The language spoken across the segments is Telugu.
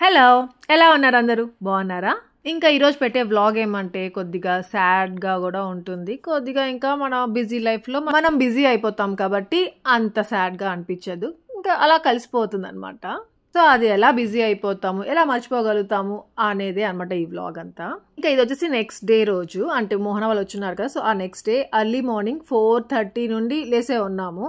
హలో! ఎలా ఉన్నారు అందరూ? బాగున్నారా? ఇంకా ఈరోజు పెట్టే వ్లాగ్ ఏమంటే కొద్దిగా సాడ్‌గా గూడా ఉంటుంది. కొద్దిగా ఇంకా మన బిజీ లైఫ్‌లో మనం బిజీ అయిపోతాం కాబట్టి అంత సాడ్‌గా అనిపించదు. ఇంకా అలా కలిసిపోతుందనమాట. సో, అది ఎలా బిజీ అయిపోతాము, ఎలా మర్చిపోగలుగుతాము అనేదే అనమాట ఈ వ్లాగ్ అంతా. ఇంకా ఇదొచ్చేసి నెక్స్ట్ డే రోజు. అంటే మోహన వాళ్ళు వచ్చున్నారు కదా! సో, ఆ నెక్స్ట్ డే ఎర్లీ మార్నింగ్ 4:30 నుండి లేసే ఉన్నాము.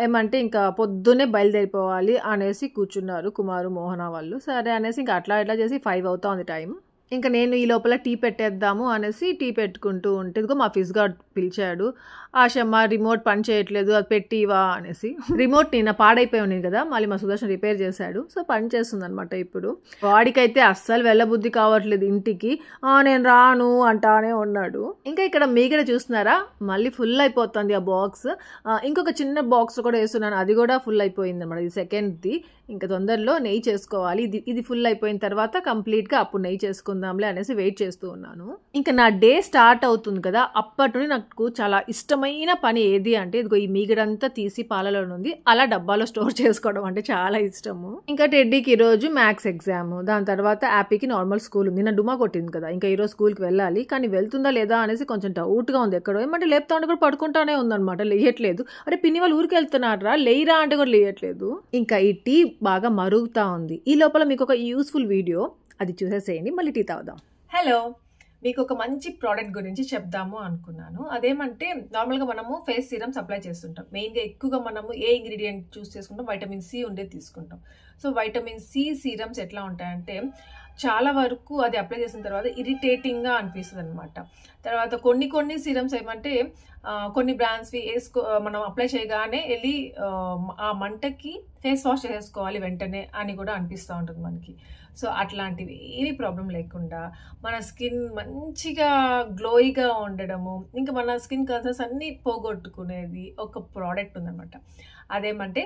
ఏమంటే ఇంకా పొద్దున్నే బయలుదేరిపోవాలి అనేసి కూర్చున్నారు కుమారు, మోహన వాళ్ళు. సరే అనేసి ఇంకా అట్లా ఇట్లా చేసి 5 అవుతోంది టైం. ఇంక నేను ఈ లోపల టీ పెట్టేద్దాము అనేసి టీ పెట్టుకుంటూ ఉంటే ఇదిగో మా ఫిజ్ గార్డ్ పిలిచాడు. ఆశమ్మ రిమోట్ పని చేయట్లేదు, అది పెట్టివా అనేసి. రిమోట్ నిన్న పాడైపోయి ఉంది కదా, మళ్ళీ మా సుదర్శన్ రిపేర్ చేశాడు. సో పని చేస్తుందనమాట ఇప్పుడు. వాడికైతే అస్సలు వెళ్ళబుద్ధి కావట్లేదు ఇంటికి. నేను రాను అంటానే ఉన్నాడు. ఇంకా ఇక్కడ మీగడ చూస్తున్నారా, మళ్ళీ ఫుల్ అయిపోతుంది ఆ బాక్స్. ఇంకొక చిన్న బాక్స్ కూడా వేస్తున్నాను, అది కూడా ఫుల్ అయిపోయింది అనమాట. ఇది సెకండ్ది. ఇంకా తొందరలో నెయ్యి చేసుకోవాలి. ఇది ఫుల్ అయిపోయిన తర్వాత కంప్లీట్గా అప్పుడు నెయ్యి చేసుకుందాంలే అనేసి వెయిట్ చేస్తూ ఉన్నాను. ఇంకా నా డే స్టార్ట్ అవుతుంది కదా, అప్పటి నుండి నాకు చాలా ఇష్టమైన పని ఏది అంటే ఇదిగో ఈ మీగడంతా తీసి పాలలో ఉంది అలా డబ్బాలో స్టోర్ చేసుకోవడం అంటే చాలా ఇష్టము. ఇంకా టెడ్డీకి ఈరోజు మ్యాథ్స్ ఎగ్జామ్, దాని తర్వాత యాపీకి నార్మల్ స్కూల్ ఉంది. నిన్న డుమా కొట్టింది కదా, ఇంకా ఈరోజు స్కూల్కి వెళ్ళాలి. కానీ వెళ్తుందా లేదా అనేసి కొంచెం డౌట్గా ఉంది. ఎక్కడో ఏమంటే లేపుతా ఉంటే కూడా పడుకుంటానే ఉందన్నమాట, లేయట్లేదు. అరే పిన్ని వాళ్ళు ఊరికి వెళ్తున్నారా, లేయిరా అంటే కూడా లేయట్లేదు. ఇంకా ఈ టీ బాగా మరుగుతా ఉంది. ఈ లోపల మీకు ఒక యూస్ఫుల్ వీడియో, అది చూసేసేయండి, మళ్ళీ టీ తాగుదాం. హలో, మీకు ఒక మంచి ప్రోడక్ట్ గురించి చెప్దాము అనుకున్నాను. అదేమంటే నార్మల్గా మనము ఫేస్ సీరమ్స్ అప్లై చేస్తుంటాం. మెయిన్గా ఎక్కువగా మనము ఏ ఇంగ్రీడియంట్ చూస్ చేసుకుంటాం, వైటమిన్ సి ఉండేది తీసుకుంటాం. సో వైటమిన్ సి సీరమ్స్ ఎట్లా ఉంటాయంటే చాలా వరకు అది అప్లై చేసిన తర్వాత ఇరిటేటింగ్గా అనిపిస్తుంది అనమాట. తర్వాత కొన్ని సీరమ్స్ ఏమంటే కొన్ని బ్రాండ్స్వి మనం అప్లై చేయగానే వెళ్ళి ఆ మంటకి ఫేస్ వాష్ చేసుకోవాలి వెంటనే అని కూడా అనిపిస్తూ ఉంటుంది మనకి. సో అట్లాంటివి ఏమి ప్రాబ్లం లేకుండా మన స్కిన్ మంచిగా గ్లోయిగా ఉండడము, ఇంకా మన స్కిన్ కన్సర్న్స్ అన్నీ పోగొట్టుకునేది ఒక ప్రోడక్ట్ ఉందన్నమాట. అదేమంటే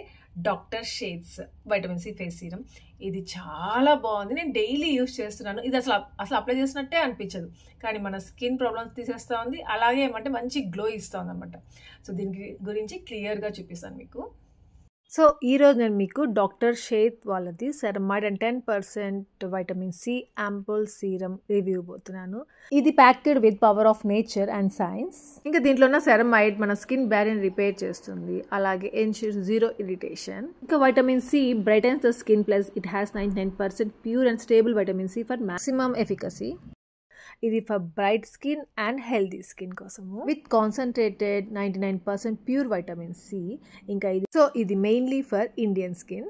doctor Sheth's vitamin C face serum. ఇది చాలా బాగుంది, నేను డైలీ యూస్ చేస్తున్నాను. ఇది అసలు అప్లై చేసినట్టే అనిపించదు, కానీ మన స్కిన్ ప్రాబ్లమ్స్ తీసేస్తూ ఉంది, అలాగే ఏమంటే మంచి గ్లో ఇస్తుంది అనమాట. సో దీని గురించి క్లియర్గా చూపిస్తాను మీకు. సో ఈరోజు నేను మీకు డాక్టర్ షేత్ వాళ్ళది ceramide and 10% vitamin C ampoule serum review పోతున్నాను. ఇది packed with power of nature and science. ఇంకా దీంట్లో ఉన్న సెరమైడ్ మన స్కిన్ బ్యారియర్ రిపేర్ చేస్తుంది, అలాగే ఎన్ష్యూర్స్ జీరో ఇరిటేషన్. ఇంకా vitamin C brightens the skin plus it has 99% pure and stable vitamin C for maximum efficacy. ఇది for bright skin and healthy skin కోసము, with concentrated 99% pure vitamin C. ఇంకా ఇది మెయిన్లీ ఫర్ ఇండియన్ స్కిన్,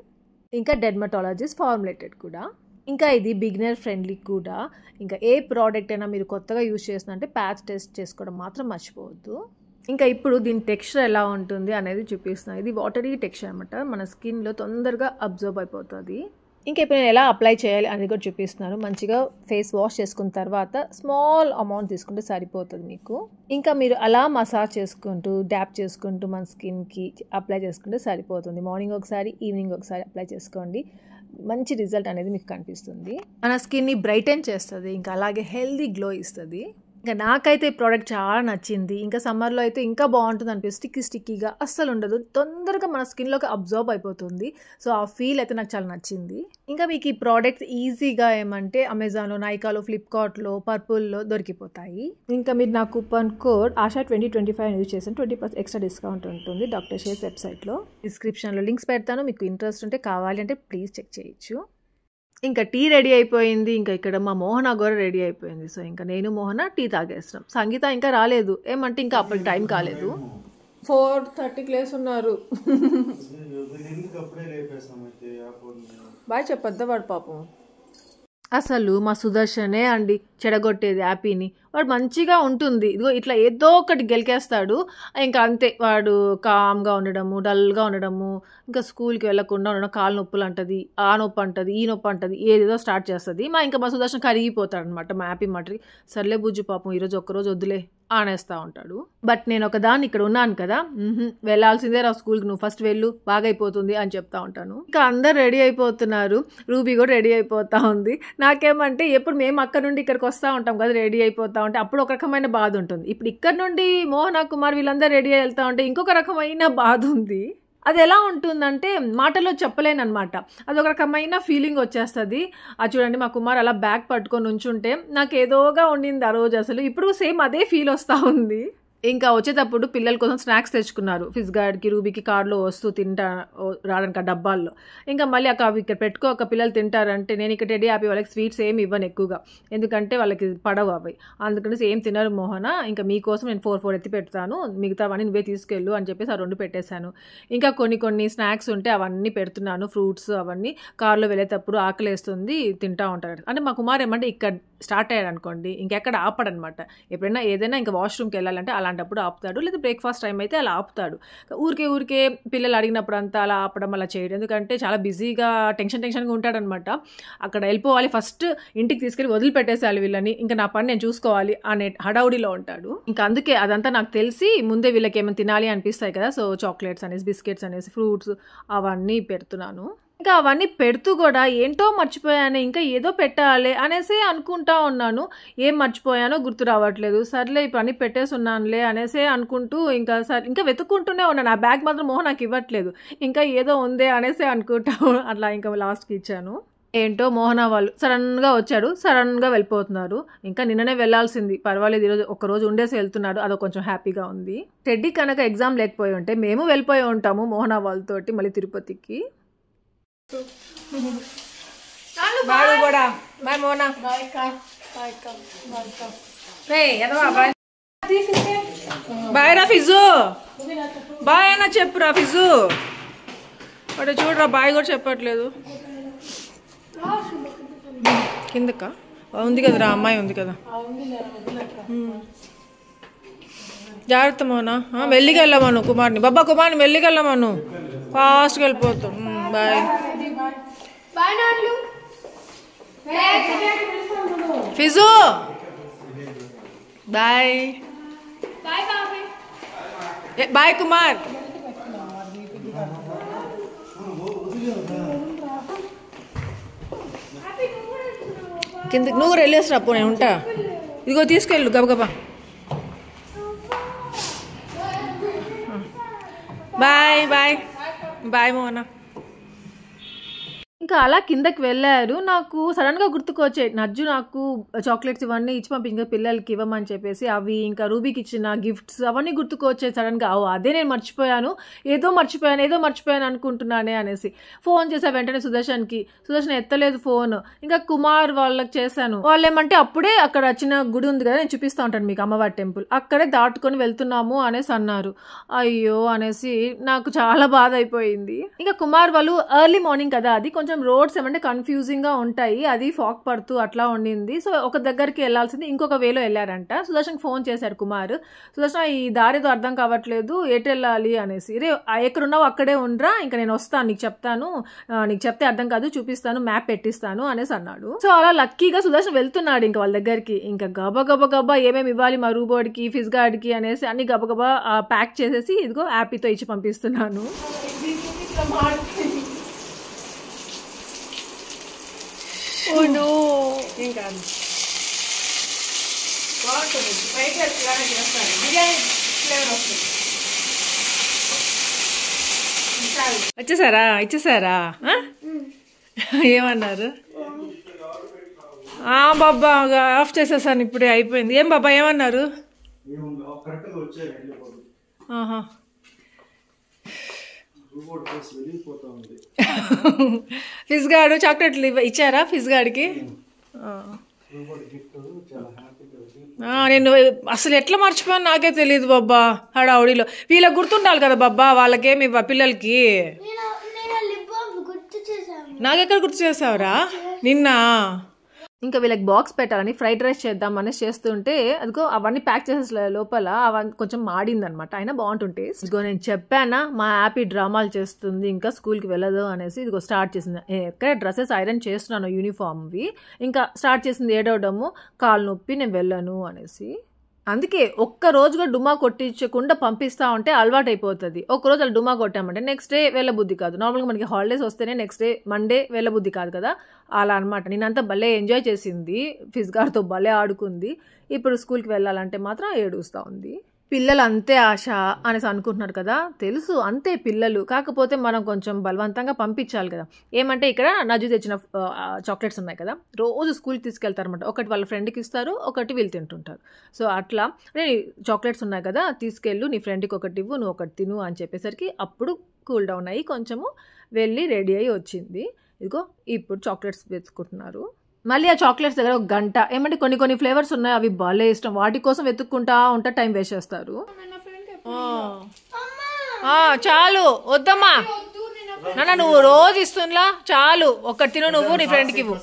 ఇంకా డెర్మటాలజిస్ట్ ఫార్ములేటెడ్ కూడా. ఇంకా ఇది బిగినర్ ఫ్రెండ్లీ కూడా. ఇంకా ఏ ప్రోడక్ట్ అయినా మీరు కొత్తగా యూజ్ చేస్తుందంటే ప్యాచ్ టెస్ట్ చేసుకోవడం మాత్రం మర్చిపోవద్దు. ఇంకా ఇప్పుడు దీని టెక్స్చర్ ఎలా ఉంటుంది అనేది చూపిస్తున్నాను. ఇది వాటరీ టెక్స్చర్ అనమాట, మన స్కిన్లో తొందరగా అబ్జర్వ్ అయిపోతుంది. ఇంకా ఇప్పుడు నేను ఎలా అప్లై చేయాలి అనేది కూడా చూపిస్తున్నాను. మంచిగా ఫేస్ వాష్ చేసుకున్న తర్వాత స్మాల్ అమౌంట్ తీసుకుంటే సరిపోతుంది మీకు. ఇంకా మీరు అలా మసాజ్ చేసుకుంటూ డ్యాప్ చేసుకుంటూ మన స్కిన్కి అప్లై చేసుకుంటే సరిపోతుంది. మార్నింగ్ ఒకసారి, ఈవినింగ్ ఒకసారి అప్లై చేసుకోండి, మంచి రిజల్ట్ అనేది మీకు కనిపిస్తుంది. మన స్కిన్ని బ్రైటన్ చేస్తుంది, ఇంకా అలాగే హెల్దీ గ్లో ఇస్తుంది. ఇంకా నాకైతే ఈ ప్రోడక్ట్ చాలా నచ్చింది. ఇంకా సమ్మర్లో అయితే ఇంకా బాగుంటుంది అనిపిస్తుంది. స్టిక్కీగా అస్సలు ఉండదు, తొందరగా మన స్కిన్లోకి అబ్జర్వ్ అయిపోతుంది. సో ఆ ఫీల్ అయితే నాకు చాలా నచ్చింది. ఇంకా మీకు ఈ ప్రోడక్ట్స్ ఈజీగా ఏమంటే అమెజాన్లో, నైకాలో, ఫ్లిప్కార్ట్లో, పర్పుల్లో దొరికిపోతాయి. ఇంకా మీరు నా కూపన్ కోడ్ ఆశా 2025 యూజ్ చేసిన 20% ఎక్స్ట్రా డిస్కౌంట్ ఉంటుంది డాక్టర్ షేత్ వెబ్సైట్లో. డిస్క్రిప్షన్లో లింక్స్ పెడతాను, మీకు ఇంట్రెస్ట్ ఉంటే కావాలి అంటే ప్లీజ్ చెక్ చేయొచ్చు. ఇంకా టీ రెడీ అయిపోయింది. ఇంకా ఇక్కడ మా మోహన కూడా రెడీ అయిపోయింది. సో ఇంకా నేను మోహన టీ తాగేస్తాం. సంగీత ఇంకా రాలేదు, ఏమంటే ఇంకా అప్పటికి టైం కాలేదు. 4:30కి లేస్తున్నారు. బాయ్ చెప్పొద్దా వాడు పాపం. అసలు మా సుదర్శనే అండి చెడగొట్టేది యాపీని. వాడు మంచిగా ఉంటుంది, ఇదిగో ఇట్లా ఏదో ఒకటి గెలికేస్తాడు. ఇంకా అంతే, వాడు కామ్గా ఉండడము, డల్గా ఉండడము, ఇంకా స్కూల్కి వెళ్ళకుండా ఉండడం, కాలు నొప్పులు అంటది, ఆ నొప్పి అంటది, ఈ నొప్పి అంటది, ఏదేదో స్టార్ట్ చేస్తుంది. మా సుదర్శన్ కరిగిపోతాడు అనమాట మా యాపీ మాటకి. సర్లే బుజ్జు పాపం ఈరోజు ఒక్కరోజు వద్దులే ఆనేస్తూ ఉంటాడు. బట్ నేను ఒకదాన్ని ఇక్కడ ఉన్నాను కదా, వెళ్ళాల్సిందే రా స్కూల్కి, నువ్వు ఫస్ట్ వెళ్ళు బాగైపోతుంది అని చెప్తా ఉంటాను. ఇంకా అందరు రెడీ అయిపోతున్నారు, రూబీ కూడా రెడీ అయిపోతా ఉంది. నాకేమంటే ఎప్పుడు మేము అక్కడ నుండి ఇక్కడికి వస్తూ ఉంటాం కదా, రెడీ అయిపోతా ఉంటే అప్పుడు ఒక రకమైన బాధ ఉంటుంది. ఇప్పుడు ఇక్కడ నుండి మోహన, కుమార్ వీళ్ళందరూ రెడీ అయి వెళ్తా ఉంటే ఇంకొక రకమైన బాధ ఉంది. అది ఎలా ఉంటుందంటే మాటలో చెప్పలేనమాట. అదొక రకమైన ఫీలింగ్ వచ్చేస్తుంది. అది చూడండి మా కుమార్ అలా బ్యాగ్ పట్టుకొని ఉంచుంటే నాకు ఏదోగా ఉండింది ఆ రోజు. అసలు ఇప్పుడు సేమ్ అదే ఫీల్ వస్తూ ఉంది. ఇంకా వచ్చేటప్పుడు పిల్లల కోసం స్నాక్స్ తెచ్చుకున్నారు. ఫిజ్ గార్డ్కి రూబీకి కార్లో వస్తూ రావడానికి ఆ డబ్బాల్లో. ఇంకా మళ్ళీ అవి ఇక్కడ పెట్టుకో ఒక పిల్లలు తింటారంటే నేను ఇక్కడ రెడీ ఆపి వాళ్ళకి స్వీట్స్ ఏమి ఇవ్వను ఎక్కువగా, ఎందుకంటే వాళ్ళకి పడవు అవి. అందుకని ఏం తినరు మోహన, ఇంకా మీకోసం నేను 4 ఎత్తి పెడతాను, మిగతావన్నీ నువ్వే తీసుకెళ్ళు అని చెప్పేసి ఆ 2 పెట్టేశాను. ఇంకా కొన్ని స్నాక్స్ ఉంటే అవన్నీ పెడుతున్నాను, ఫ్రూట్స్ అవన్నీ. కార్లో వెళ్ళేటప్పుడు ఆకలేస్తుంది తింటా ఉంటారు. అంటే మా కుమార్ ఏమంటే ఇక్కడ స్టార్ట్ అయ్యాడు అనుకోండి ఇంకెక్కడ ఆపడనమాట. ఎప్పుడైనా ఏదైనా ఇంకా వాష్రూమ్కి వెళ్ళాలంటే అలాంటప్పుడు ఆపుతాడు, లేదా బ్రేక్ఫాస్ట్ టైం అయితే అలా ఆపుతాడు. ఊరికే పిల్లలు అడిగినప్పుడు అంతా అలా ఆపడం అలా చేయడం, ఎందుకంటే చాలా బిజీగా టెన్షన్గా ఉంటాడనమాట. అక్కడ వెళ్ళిపోవాలి, ఫస్ట్ ఇంటికి తీసుకెళ్ళి వదిలిపెట్టేసేయాలి వీళ్ళని, ఇంకా నా పని నేను చూసుకోవాలి అనే హడావుడిలో ఉంటాడు. ఇంకా అందుకే అదంతా నాకు తెలిసి ముందే వీళ్ళకి ఏమైనా తినాలి అనిపిస్తాయి కదా, సో చాక్లెట్స్ అనేసి బిస్కెట్స్ అనేసి ఫ్రూట్స్ అవన్నీ పెడుతున్నాను. ఇంకా అవన్నీ పెడుతూ కూడా ఏంటో మర్చిపోయాను, ఇంకా ఏదో పెట్టాలి అనేసి అనుకుంటా ఉన్నాను. ఏం మర్చిపోయానో గుర్తు రావట్లేదు. సర్లే ఇప్పుడు అన్నీ పెట్టేసి ఉన్నానులే అనేసి అనుకుంటూ ఇంకా వెతుక్కుంటూనే ఉన్నాను. ఆ బ్యాగ్ మాత్రం మోహన్ నాకు ఇవ్వట్లేదు. ఇంకా ఏదో ఉందే అనేసి అనుకుంటా అట్లా ఇంకా లాస్ట్కి ఇచ్చాను. ఏంటో మోహన వాళ్ళు సడన్గా వచ్చాడు, సడన్గా వెళ్ళిపోతున్నారు. ఇంకా నిన్ననే వెళ్ళాల్సింది, పర్వాలేదు ఈరోజు ఒక్కరోజు ఉండేసి వెళ్తున్నాడు, అదో కొంచెం హ్యాపీగా ఉంది. టెడ్డీ కనుక ఎగ్జామ్ లేకపోయి ఉంటే మేము వెళ్ళిపోయి ఉంటాము మోహన వాళ్ళతోటి మళ్ళీ తిరుపతికి. బాయ్ కూడా బాయ్ మోనా, బాయ్ రా ఫిజు, బాయ్ అయినా చెప్పురా ఫిజు. వాడు చూడరా బాయ్ కూడా చెప్పట్లేదు. కిందక ఉంది కదరా అమ్మాయి ఉంది కదా, జాగ్రత్త మోనా. మెల్లిగా వెళ్ళమను కుమార్ని, కుమార్ని మెల్లిగా వెళ్ళమను, ఫాస్ట్గా వెళ్ళిపోతాం. Bye ఫిజు, bye bye Kumar. కిందకి నువ్వు కూడా వెళ్ళేసి రాపో, నేను ఉంటా. ఇదిగో తీసుకెళ్ళు గబగబా. బాయ్ బాయ్ బాయ్ మోహన. ఇంకా అలా కిందకి వెళ్ళారు. నాకు సడన్గా గుర్తుకొచ్చాయి, నజ్జు నాకు చాక్లెట్స్ ఇవన్నీ ఇచ్చి పంపించింది పిల్లలకి ఇవ్వమని చెప్పేసి, అవి ఇంకా రూబీకి ఇచ్చిన గిఫ్ట్స్ అవన్నీ గుర్తుకొచ్చాయి సడన్గా. అదే నేను మర్చిపోయాను, ఏదో మర్చిపోయాను అనుకుంటున్నానే అనేసి ఫోన్ చేసా వెంటనే సుదర్శన్ ఎత్తలేదు ఫోన్. ఇంకా కుమార్ వాళ్ళకి చేశాను. వాళ్ళు ఏమంటే అప్పుడే అక్కడ చిన్న గుడి ఉంది కదా, నేను చూపిస్తూ ఉంటాను మీకు, అమ్మవారి టెంపుల్, అక్కడే దాటుకొని వెళ్తున్నాము అనేసి అన్నారు. అయ్యో అనేసి నాకు చాలా బాధ అయిపోయింది. ఇంకా కుమార్ వాళ్ళు ఎర్లీ మార్నింగ్ కదా, అది కొంచెం రోడ్స్ ఏమంటే కన్ఫ్యూజింగ్ గా ఉంటాయి, అది ఫాగ్ పడుతూ అట్లా ఉండింది. సో ఒక దగ్గరికి వెళ్లాల్సింది ఇంకొక వేలో వెళ్ళారంట. సుదర్శన్ ఫోన్ చేశారు కుమార్, సుదర్శన్ ఈ దారితో అర్థం కావట్లేదు ఎటు వెళ్ళాలి అనేసి. రే ఎక్కడున్నావు అక్కడే ఉండరా, ఇంకా నేను వస్తాను, నీకు చెప్తాను, నీకు చెప్తే అర్థం కాదు చూపిస్తాను, మ్యాప్ పెట్టిస్తాను అనేసి అన్నాడు. సో అలా లక్కీగా సుదర్శన్ వెళ్తున్నాడు ఇంకా వాళ్ళ దగ్గరికి. ఇంకా గబా ఏమేమి ఇవ్వాలి మా రూబోర్డ్కి ఫిజ్ గార్డ్కి అనేసి అన్ని గబగబా ప్యాక్ చేసేసి ఇదిగో యాపీతో ఇచ్చి పంపిస్తున్నాను. Oh no! ఏం కాదు, బాగుంటుంది. ఫ్రైడ్ రైస్ ఇలానే చేస్తాను, బిర్యానీ ఫ్లేవర్ వస్తుంది. ఇచ్చేసారా ఏమన్నారు? బాబా ఆఫ్ చేసేసాను ఇప్పుడే, అయిపోయింది. ఏం బాబా ఏమన్నారు? ఫిజ్ గార్డు చాక్లెట్లు ఇచ్చారా ఫిజ్ గార్డ్కి? నేను అసలు ఎట్లా మర్చిపోయాను నాకే తెలియదు బాబా, హడావుడిలో. వీళ్ళకి గుర్తుండాలి కదా బాబా, వాళ్ళకేమి పిల్లలకి. నాకెక్కడ గుర్తు చేసావురా నిన్న? ఇంకా వీళ్ళకి బాక్స్ పెట్టాలని ఫ్రైడ్ రైస్ చేద్దాం అనేసి చేస్తుంటే అదిగో అవన్నీ ప్యాక్ చేసే లోపల అవన్నీ కొంచెం మాడిందనమాట. అయినా బాగుంటుంటే ఇదిగో నేను చెప్పానా మా యాపీ డ్రామాలు చేస్తుంది, ఇంకా స్కూల్కి వెళ్ళదు అనేసి ఇదిగో స్టార్ట్ చేసింది. ఎక్కడ డ్రెస్సెస్ ఐరన్ చేస్తున్నాను యూనిఫామ్వి, ఇంకా స్టార్ట్ చేసింది ఏడవడము, కాలు నొప్పి నేను వెళ్ళను అనేసి. అందుకే ఒక్క రోజుగా డుమా కొట్టించకుండా పంపిస్తా ఉంటే అలవాటు అయిపోతుంది. ఒక్కరోజు అలా డుమా కొట్టామంటే నెక్స్ట్ డే వెళ్ళబుద్ధి కాదు. నార్మల్గా మనకి హాలిడేస్ వస్తేనే నెక్స్ట్ డే మండే వెళ్ళబుద్ధి కాదు కదా, అలా అనమాట. నేనంతా భలే ఎంజాయ్ చేసింది, ఫిజ్ గార్డ్తో భలే ఆడుకుంది. ఇప్పుడు స్కూల్కి వెళ్ళాలంటే మాత్రం ఏడుస్తూ ఉంది. పిల్లలు అంతే ఆశ అనేసి అనుకుంటున్నారు కదా, తెలుసు అంతే పిల్లలు. కాకపోతే మనం కొంచెం బలవంతంగా పంపించాలి కదా. ఏమంటే ఇక్కడ నజు తెచ్చిన చాక్లెట్స్ ఉన్నాయి కదా, రోజు స్కూల్కి తీసుకెళ్తారనమాట. ఒకటి వాళ్ళ ఫ్రెండ్కి ఇస్తారు, ఒకటి వీళ్ళు తింటుంటారు. సో అట్లా చాక్లెట్స్ ఉన్నాయి కదా, తీసుకెళ్ళు, నీ ఫ్రెండ్కి ఒకటి ఇవ్వు, నువ్వు ఒకటి తిను అని చెప్పేసరికి అప్పుడు కూల్ డౌన్ అయ్యి కొంచెము వెళ్ళి రెడీ అయ్యి వచ్చింది. ఇదిగో ఇప్పుడు చాక్లెట్స్ వెతుకుంటున్నారు. మళ్ళీ ఆ చాక్లెట్స్ దగ్గర ఒక గంట. ఏమంటే కొన్ని ఫ్లేవర్స్ ఉన్నాయి, అవి భలే ఇష్టం, వాటి కోసం వెతుక్కుంటా ఉంటా, టైం వేస్ట్ చేస్తారు. చాలు వద్దమ్మా నాన్న, నువ్వు రోజు ఇస్తున్నా చాలు, ఒకటి తిను, నువ్వు నీ ఫ్రెండ్కి ఇవ్వు.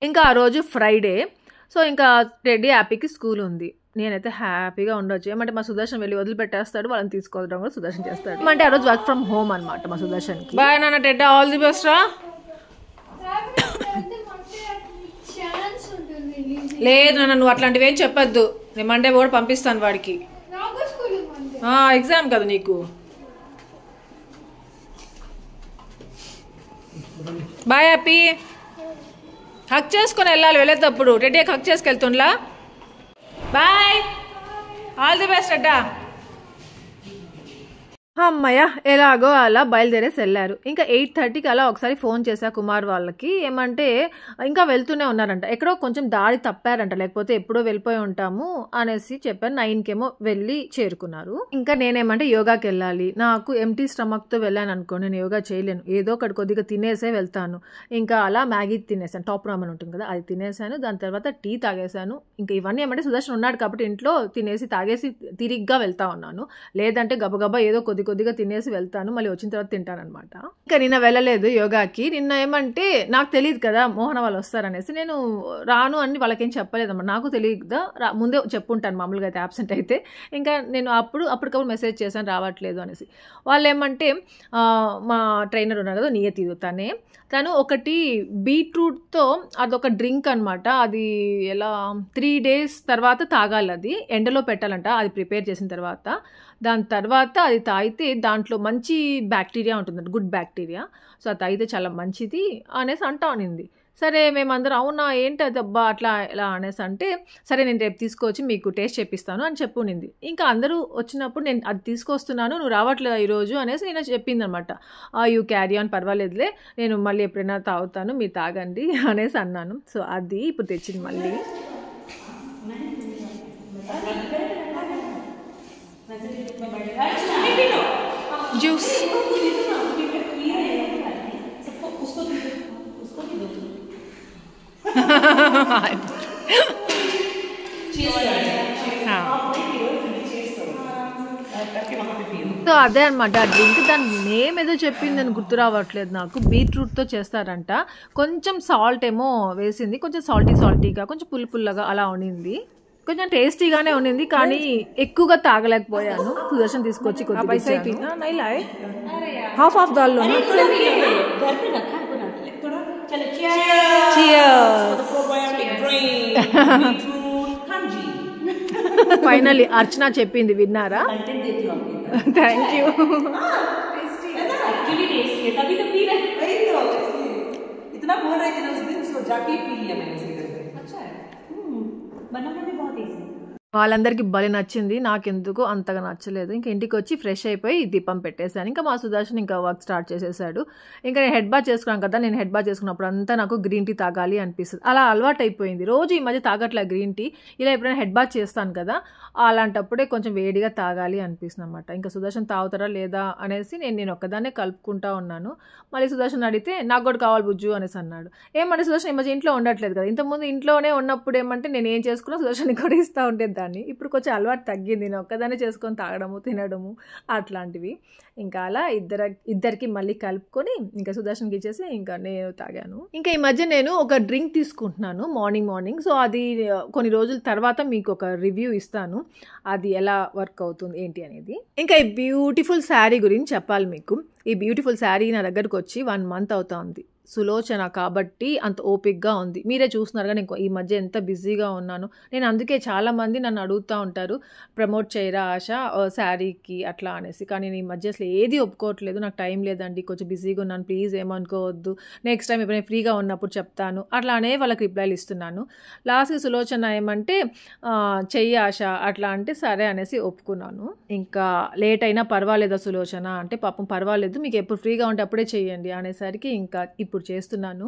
ఇంకా ఆ రోజు ఫ్రైడే. సో ఇంకా రెడీ హ్యాపీకి స్కూల్ ఉంది. నేనైతే హ్యాపీగా ఉండొచ్చు. ఏమంటే మా సుదర్శన్ వెళ్ళి వదిలిపెట్టేస్తాడు, వాళ్ళని తీసుకోవడం కూడా సుదర్శన్ చేస్తాడు. ఏమంటే ఆ రోజు వర్క్ ఫ్రమ్ హోమ్ అనమాట మా సుదర్శన్కి. బాయ్ నాన్న టెడ్డా, ఆల్ ది బెస్ట్ రా. లేదు నాన్న, నువ్వు అట్లాంటివి ఏం చెప్పొద్దు, నేను మండే కూడా పంపిస్తాను వాడికి. ఎగ్జామ్ కదా నీకు. Bye happy. హక్ చేసుకొని వెళ్ళాలి వెళ్ళేటప్పుడు. రెడీ హక్ చేసుకెళ్తుండ్లా. బాయ్, ఆల్ ది బెస్ట్ అడ్డా. అమ్మయ్య, ఎలాగో అలా బయలుదేరేసి వెళ్ళారు. ఇంకా 8:30కి అలా ఒకసారి ఫోన్ చేశా కుమార్ వాళ్ళకి. ఏమంటే ఇంకా వెళ్తూనే ఉన్నారంట, ఎక్కడో కొంచెం దారి తప్పారంట, లేకపోతే ఎప్పుడో వెళ్ళిపోయి ఉంటాము అనేసి చెప్పాను. 9కేమో వెళ్ళి చేరుకున్నారు. ఇంకా నేనేమంటే యోగాకి వెళ్ళాలి, నాకు ఎంటీ స్టమక్తో వెళ్ళాను అనుకో, నేను యోగా చేయలేను, ఏదో ఒకటి కొద్దిగా తినేసే వెళ్తాను. ఇంకా అలా మ్యాగీ తినేసాను, టాప్ రామన్ ఉంటుంది కదా, అది తినేసాను. దాని తర్వాత టీ తాగేశాను. ఇంకా ఇవన్నీ ఏమంటే సుదర్శన్ ఉన్నాడు కాబట్టి ఇంట్లో తినేసి తాగేసి తిరిగ్గా వెళ్తా ఉన్నాను. లేదంటే గబగబా ఏదో కొద్దిగా తినేసి వెళ్తాను, మళ్ళీ వచ్చిన తర్వాత తింటాను అనమాట. ఇంకా నిన్న వెళ్ళలేదు యోగాకి. నిన్న ఏమంటే నాకు తెలియదు కదా మోహన వాళ్ళు వస్తారనేసి, నేను రాను అని వాళ్ళకేం చెప్పలేదన్నమాట. నాకు తెలియదా, ముందే చెప్పుంటాను మామూలుగా అయితే యాబ్సెంట్ అయితే. ఇంకా నేను అప్పటికప్పుడు మెసేజ్ చేశాను రావట్లేదు అనేసి. వాళ్ళు ఏమంటే మా ట్రైనర్ ఉన్నారు కదా నియతి, తను ఒకటి బీట్రూట్తో అదొక డ్రింక్ అనమాట. అది ఎలా 3 days తర్వాత తాగాలి, అది ఎండలో పెట్టాలంట. అది ప్రిపేర్ చేసిన తర్వాత దాని తర్వాత అది తాగితే దాంట్లో మంచి బ్యాక్టీరియా ఉంటుంది, గుడ్ బ్యాక్టీరియా. సో అది తాగితే చాలా మంచిది అనేసి అంటా ఉనింది. సరే మేమందరం అవునా ఏంటి అదబ్బా అట్లా ఎలా అనేసి అంటే, సరే నేను రేపు తీసుకొచ్చి మీకు టేస్ట్ చేపిస్తాను అని చెప్పునింది. ఇంకా అందరూ వచ్చినప్పుడు నేను అది తీసుకొస్తున్నాను, నువ్వు రావట్లేదు ఈరోజు అనేసి నేను చెప్పింది అనమాట. యూ క్యారీ ఆన్, పర్వాలేదులే, నేను మళ్ళీ ఎప్పుడైనా తాగుతాను, మీరు తాగండి అనేసి అన్నాను. సో అది ఇప్పుడు తెచ్చింది మళ్ళీ. జ్యూస్ సో అదే అనమాట ఆ డ్రింక్. దాని నేమ్ ఏదో చెప్పింది అని గుర్తు రావట్లేదు నాకు. బీట్రూట్తో చేస్తారంట. కొంచెం సాల్ట్ ఏమో వేసింది, కొంచెం సాల్టీగా, కొంచెం పుల్లగా అలా ఉండింది. కొంచెం టేస్టీగానే ఉండింది, కానీ ఎక్కువగా తాగలేకపోయాను. సుదర్శన్ తీసుకొచ్చి హాఫ్ ఆఫ్ దాల్లో ఫైనల్లీ అర్చన చెప్పింది, విన్నారా? Thank you. వాళ్ళందరికీ భలే నచ్చింది, నాకెందుకు అంతగా నచ్చలేదు. ఇంకా ఇంటికి వచ్చి ఫ్రెష్ అయిపోయి దీపం పెట్టేశాను. ఇంకా మా సుదర్శన్ ఇంకా వర్క్ స్టార్ట్ చేసేసాడు. ఇంకా నేను హెడ్ బాత్ చేసుకున్నాను కదా, నేను హెడ్ బాత్ చేసుకున్నప్పుడు అంతా నాకు గ్రీన్ టీ తాగాలి అనిపిస్తుంది. అలా అలవాటు అయిపోయింది. రోజు ఈ మధ్య తాగట్లే గ్రీన్ టీ. ఇలా ఎప్పుడైనా హెడ్ బాత్ చేస్తాను కదా, అలాంటప్పుడే కొంచెం వేడిగా తాగాలి అనిపిస్తుంది అనమాట. ఇంకా సుదర్శన్ తాగుతారా లేదా అనేసి నేను ఒక్కదాన్నే కలుపుకుంటా ఉన్నాను. మళ్ళీ సుదర్శన్ అడిగితే నాకు కూడా కావాలి బుజ్జు అనేసి అన్నాడు. ఏమంటే సుదర్శన్ ఈ మధ్య ఇంట్లో ఉండట్లేదు కదా, ఇంతకుముందు ఇంట్లోనే ఉన్నప్పుడు ఏమంటే నేను ఏం చేసుకున్నా సుదర్శన్ కూడా ఇస్తూ ఉండేది. ఇప్పుడు కొంచెం అలవాటు తగ్గింది, నేను ఒక్కదాన్ని చేసుకొని తాగడము తినడము అట్లాంటివి. ఇంకా అలా ఇద్దరికి మళ్ళీ కలుపుకొని ఇంకా సుదర్శన్కి ఇచ్చేసి ఇంకా నేను తాగాను. ఇంకా ఈ మధ్య నేను ఒక డ్రింక్ తీసుకుంటున్నాను మార్నింగ్. సో అది కొన్ని రోజుల తర్వాత మీకు ఒక రివ్యూ ఇస్తాను, అది ఎలా వర్క్ అవుతుంది ఏంటి అనేది. ఇంకా ఈ బ్యూటిఫుల్ శారీ గురించి చెప్పాలి మీకు. ఈ బ్యూటిఫుల్ శారీ నా దగ్గరకు వచ్చి 1 month అవుతా ఉంది. సులోచన కాబట్టి అంత ఓపిక్గా ఉంది. మీరే చూస్తున్నారు కదా, నేను ఈ మధ్య ఎంత బిజీగా ఉన్నాను. నేను అందుకే చాలామంది నన్ను అడుగుతూ ఉంటారు, ప్రమోట్ చేయరా ఆశ శారీకి అట్లా అనేసి. కానీ నేను ఈ మధ్య అసలు ఏది ఒప్పుకోవట్లేదు. నాకు టైం లేదండి, కొంచెం బిజీగా ఉన్నాను, ప్లీజ్ ఏమనుకోవద్దు, నెక్స్ట్ టైం ఎప్పుడైనా ఫ్రీగా ఉన్నప్పుడు చెప్తాను అట్లానే వాళ్ళకి రిప్లైలు ఇస్తున్నాను. లాస్ట్కి సులోచన ఏమంటే చెయ్యి ఆశ అట్లా అంటే సరే అనేసి ఒప్పుకున్నాను. ఇంకా లేట్ అయినా పర్వాలేదా సులోచన అంటే, పాపం పర్వాలేదు, మీకు ఎప్పుడు ఫ్రీగా ఉంటే అప్పుడే చెయ్యండి అనేసరికి ఇంకా ఇప్పుడు చేస్తున్నాను.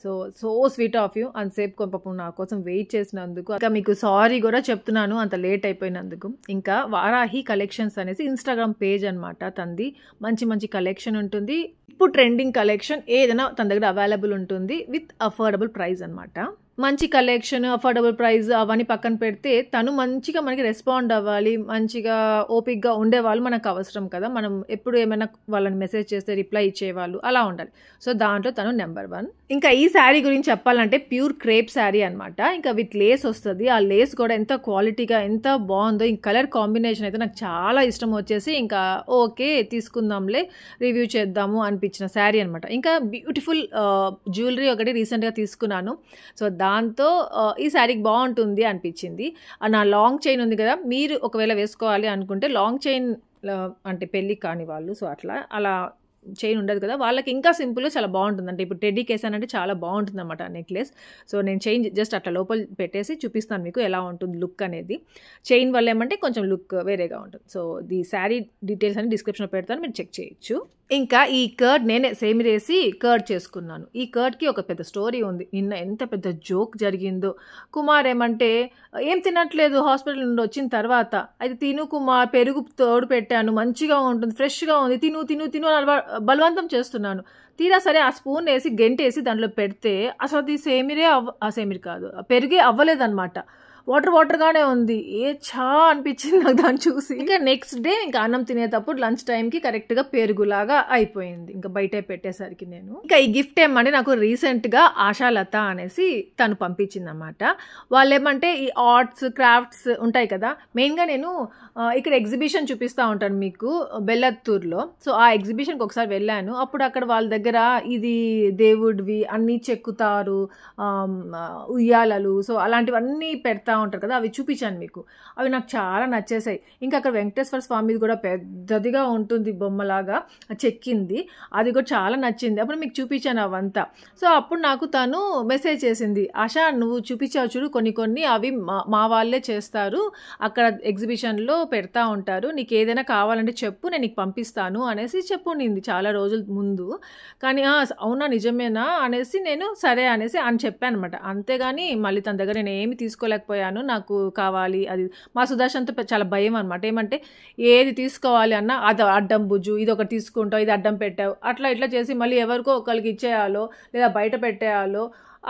సో స్వీట్ ఆఫ్ యూ, అంతసేపు పాపం నా కోసం వెయిట్ చేసినందుకు. ఇంకా మీకు సారీ కూడా చెప్తున్నాను అంత లేట్ అయిపోయినందుకు. ఇంకా వారాహి కలెక్షన్స్ అనేసి ఇన్స్టాగ్రామ్ పేజ్ అనమాట తంది. మంచి మంచి కలెక్షన్ ఉంటుంది. ఇప్పుడు ట్రెండింగ్ కలెక్షన్ ఏదైనా తన దగ్గర అవైలబుల్ ఉంటుంది విత్ అఫోర్డబుల్ ప్రైస్ అనమాట. మంచి కలెక్షన్, అఫోర్డబుల్ ప్రైస్ అవన్నీ పక్కన పెడితే తను మంచిగా మనకి రెస్పాండ్ అవ్వాలి, మంచిగా ఓపిక్గా ఉండేవాళ్ళు మనకు అవసరం కదా. మనం ఎప్పుడు ఏమైనా వాళ్ళని మెసేజ్ చేస్తే రిప్లై ఇచ్చేవాళ్ళు అలా ఉండాలి. సో దాంట్లో తను నెంబర్ 1. ఇంకా ఈ శారీ గురించి చెప్పాలంటే ప్యూర్ క్రేప్ శారీ అనమాట. ఇంకా విత్ లేస్ వస్తుంది. ఆ లేస్ కూడా ఎంత క్వాలిటీగా ఎంత బాగుందో. ఇంక కలర్ కాంబినేషన్ అయితే నాకు చాలా ఇష్టం వచ్చేసి ఇంకా ఓకే తీసుకుందాంలే, రివ్యూ చేద్దాము అనిపించిన శారీ అనమాట. ఇంకా బ్యూటిఫుల్ జ్యువెలరీ ఒకటి రీసెంట్గా తీసుకున్నాను. సో దాంతో ఈ శారీకి బాగుంటుంది అనిపించింది. నా లాంగ్ చైన్ ఉంది కదా, మీరు ఒకవేళ వేసుకోవాలి అనుకుంటే లాంగ్ చైన్ అంటే పెళ్ళి కాని వాళ్ళు, సో అలా చైన్ ఉండదు కదా, వాళ్ళకి ఇంకా సింపుల్గా చాలా బాగుంటుంది. అంటే ఇప్పుడు టెడ్డీ కేస్ అంటే చాలా బాగుంటుంది అనమాట నెక్లెస్. సో నేను చైన్ జస్ట్ అట్లా లోపల పెట్టేసి చూపిస్తాను మీకు ఎలా ఉంటుంది లుక్ అనేది. చైన్ వల్ల ఏమంటే కొంచెం లుక్ వేరేగా ఉంటుంది. సో ఈ శారీ డీటెయిల్స్ అని డిస్క్రిప్షన్లో పెడతాను, మీరు చెక్ చేయొచ్చు. ఇంకా ఈ కర్డ్ నేనే సేమిరేసి కర్డ్ చేసుకున్నాను. ఈ కర్డ్కి ఒక పెద్ద స్టోరీ ఉంది. నిన్న ఎంత పెద్ద జోక్ జరిగిందో. కుమార్ ఏమంటే ఏం తినట్లేదు హాస్పిటల్ నుండి వచ్చిన తర్వాత, అయితే తిను కుమార్, పెరుగు తోడు పెట్టాను, మంచిగా ఉంటుంది, ఫ్రెష్గా ఉంది, తిను తిను తిను బలవంతం చేస్తున్నాను. తీరా సరే ఆ స్పూన్ వేసి గెంటేసి దాంట్లో పెడితే అసలు అది సేమిరి కాదు, పెరిగే అవ్వలేదన్నమాట. వాటర్గానే ఉంది. చా అనిపించింది నాకు దాన్ని చూసి. ఇంకా నెక్స్ట్ డే ఇంకా అన్నం తినేటప్పుడు లంచ్ టైంకి కరెక్ట్గా పెరుగులాగా అయిపోయింది. ఇంకా బయటే పెట్టేసరికి నేను ఇంకా ఈ గిఫ్ట్ ఏమంటే నాకు రీసెంట్గా ఆశాలత అనేసి తను పంపించింది అనమాట. వాళ్ళు ఏమంటే ఈ ఆర్ట్స్ క్రాఫ్ట్స్ ఉంటాయి కదా, మెయిన్గా నేను ఇక్కడ ఎగ్జిబిషన్ చూపిస్తూ ఉంటాను మీకు బెల్లత్తూరులో. సో ఆ ఎగ్జిబిషన్కి ఒకసారి వెళ్ళాను. అప్పుడు అక్కడ వాళ్ళ దగ్గర ఇది దేవుడివి అన్నీ చెక్కుతారు, ఉయ్యాలలు, సో అలాంటివన్నీ పెడతా ఉంటారు కదా, అవి చూపించాను మీకు. అవి నాకు చాలా నచ్చేసాయి. ఇంకా అక్కడ వెంకటేశ్వర స్వామిది కూడా పెద్దదిగా ఉంటుంది బొమ్మలాగా చెక్కింది, అది కూడా చాలా నచ్చింది. అప్పుడు మీకు చూపించాను అవంతా. సో అప్పుడు నాకు తను మెసేజ్ చేసింది, ఆశా నువ్వు చూపించావు చూడు కొన్ని అవి మా వాళ్ళే చేస్తారు, అక్కడ ఎగ్జిబిషన్లో పెడతా ఉంటారు, నీకు ఏదైనా కావాలంటే చెప్పు నేను నీకు పంపిస్తాను అనేసి చెప్పుండింది చాలా రోజుల ముందు. కానీ అవునా నిజమేనా అనేసి నేను సరే అనేసి అని చెప్పాను అనమాట. అంతేగాని మళ్ళీ తన దగ్గర నేను ఏమి తీసుకోలేకపోయాను, నాకు కావాలి అది. మా సుదర్శన్తో చాలా భయం అనమాట. ఏమంటే ఏది తీసుకోవాలి అన్నా అది అడ్డం బుజ్జు, ఇది ఒకటి తీసుకుంటావు, ఇది అడ్డం పెట్టావు, అట్లా ఇట్లా చేసి మళ్ళీ ఎవరికో ఒకరికి ఇచ్చేయాలో లేదా బయట పెట్టేయాలో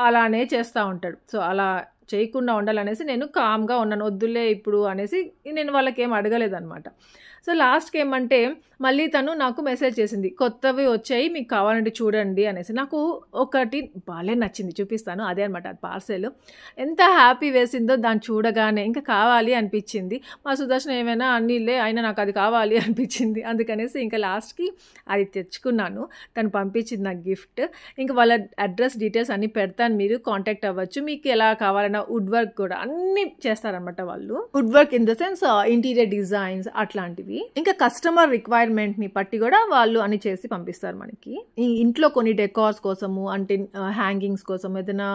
అలానే చేస్తూ ఉంటాడు. సో అలా చేయకుండా ఉండాలనేసి నేను కామ్గా ఉన్నాను, వద్దులే ఇప్పుడు అనేసి నేను వాళ్ళకి ఏం అడగలేదన్నమాట. సో లాస్ట్కి ఏమంటే మళ్ళీ తను నాకు మెసేజ్ చేసింది, కొత్తవి వచ్చాయి మీకు కావాలంటే చూడండి అనేసి. నాకు ఒకటి బాగా నచ్చింది, చూపిస్తాను. అదే అనమాట అది పార్సెల్. ఎంత హ్యాపీ వేసిందో దాన్ని చూడగానే ఇంకా కావాలి అనిపించింది. మా సుదర్శన్ ఏమైనా అన్నీలే అయినా నాకు అది కావాలి అనిపించింది. అందుకనేసి ఇంకా లాస్ట్కి అది తెచ్చుకున్నాను. తను పంపించింది నాకు గిఫ్ట్. ఇంకా వాళ్ళ అడ్రస్ డీటెయిల్స్ అన్నీ పెడతాను, మీరు కాంటాక్ట్ అవ్వచ్చు. మీకు ఎలా కావాలన్నా వుడ్ వర్క్ కూడా అన్నీ చేస్తారనమాట వాళ్ళు. Wood work in the sense interior designs అట్లాంటివి. ఇంకా కస్టమర్ రిక్వైర్మెంట్ని బట్టి కూడా వాళ్ళు అని చేసి పంపిస్తారు మనకి. ఈ ఇంట్లో కొన్ని డెకార్స్ కోసము అంటే హ్యాంగింగ్స్ కోసం ఏదైనా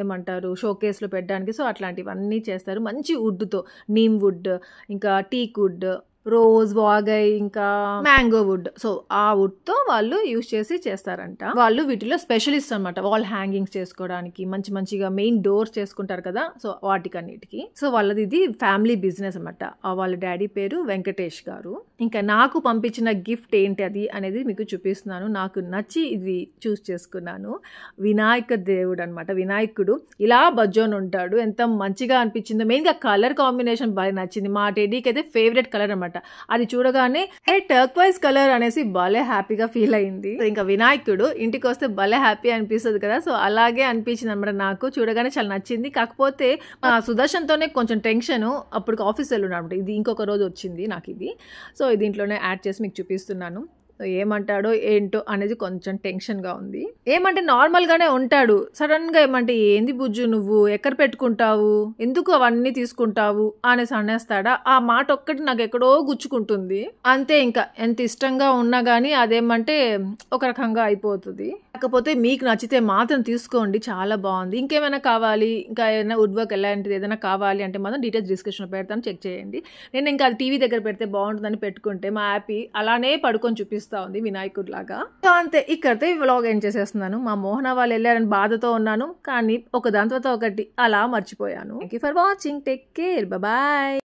ఏమంటారు షోకేస్లో పెట్టడానికి, సో అట్లాంటివన్నీ చేస్తారు మంచి వుడ్తో. నీమ్ వుడ్, ఇంకా టీక్ వుడ్, రోజ్, వాగై, ఇంకా మ్యాంగో వుడ్. సో ఆ వుడ్తో వాళ్ళు యూజ్ చేసి చేస్తారంట. వాళ్ళు వీటిలో స్పెషలిస్ట్ అనమాట, వాల్ హ్యాంగింగ్స్ చేసుకోవడానికి, మంచిగా మెయిన్ డోర్స్ చేసుకుంటారు కదా, సో వాటికన్నిటికి. సో వాళ్ళది ఇది ఫ్యామిలీ బిజినెస్ అనమాట. వాళ్ళ డాడీ పేరు వెంకటేష్ గారు. ఇంకా నాకు పంపించిన గిఫ్ట్ ఏంటి అది అనేది మీకు చూపిస్తున్నాను. నాకు నచ్చి ఇది చూస్ చేసుకున్నాను. వినాయక దేవుడు అనమాట. వినాయకుడు ఇలా బజ్జోన్ ఉంటాడు, ఎంత మంచిగా అనిపించిందో. మెయిన్గా కలర్ కాంబినేషన్ బాగా నచ్చింది. మా టెడ్డీకి అయితే ఫేవరెట్ కలర్ అనమాట. అది చూడగానే టర్క్వైజ్ కలర్ అనేసి భలే హ్యాపీగా ఫీల్ అయింది. ఇంకా వినాయకుడు ఇంటికి వస్తే భలే హ్యాపీ అనిపిస్తుంది కదా, సో అలాగే అనిపించింది అనమాట. నాకు చూడగానే చాలా నచ్చింది. కాకపోతే సుదర్శన్తోనే కొంచెం టెన్షన్, అప్పటికి ఆఫీస్ వెళ్ళున్నాడు అనమాట. ఇది ఇంకొక రోజు వచ్చింది నాకు ఇది. సో దీంట్లోనే యాడ్ చేసి మీకు చూపిస్తున్నాను. ఏమంటాడో ఏంటో అనేది కొంచెం టెన్షన్గా ఉంది. ఏమంటే నార్మల్గానే ఉంటాడు, సడన్గా ఏమంటే ఏంది బుజ్జు నువ్వు ఎక్కడ పెట్టుకుంటావు, ఎందుకు అవన్నీ తీసుకుంటావు అనేసి అనేస్తాడా. ఆ మాట ఒక్కటి నాకు ఎక్కడో గుచ్చుకుంటుంది అంతే. ఇంకా ఎంత ఇష్టంగా ఉన్నా కానీ అదేమంటే ఒక రకంగా అయిపోతుంది. కాకపోతే మీకు నచ్చితే మాత్రం తీసుకోండి, చాలా బాగుంది. ఇంకేమైనా కావాలి, ఇంకా ఏదైనా వుడ్ వర్క్ ఎలాంటిది ఏదైనా కావాలి అంటే మాత్రం డీటెయిల్స్ డిస్క్రిప్షన్లో పెడతాను, చెక్ చేయండి. నేను ఇంకా అది టీవీ దగ్గర పెడితే బాగుంటుందని పెట్టుకుంటే మా యాపీ అలానే పడుకొని చూపిస్తూ ఉంది వినాయకుడు లాగా. సో అంతే, ఇక్కడితో ఈ వ్లాగ్ ఏం చేసేస్తున్నాను. మా మోహన వాళ్ళు వెళ్ళారని బాధతో ఉన్నాను, కానీ ఒక దాని తర్వాత ఒకటి అలా మర్చిపోయాను. Thank you for watching, take care, bye.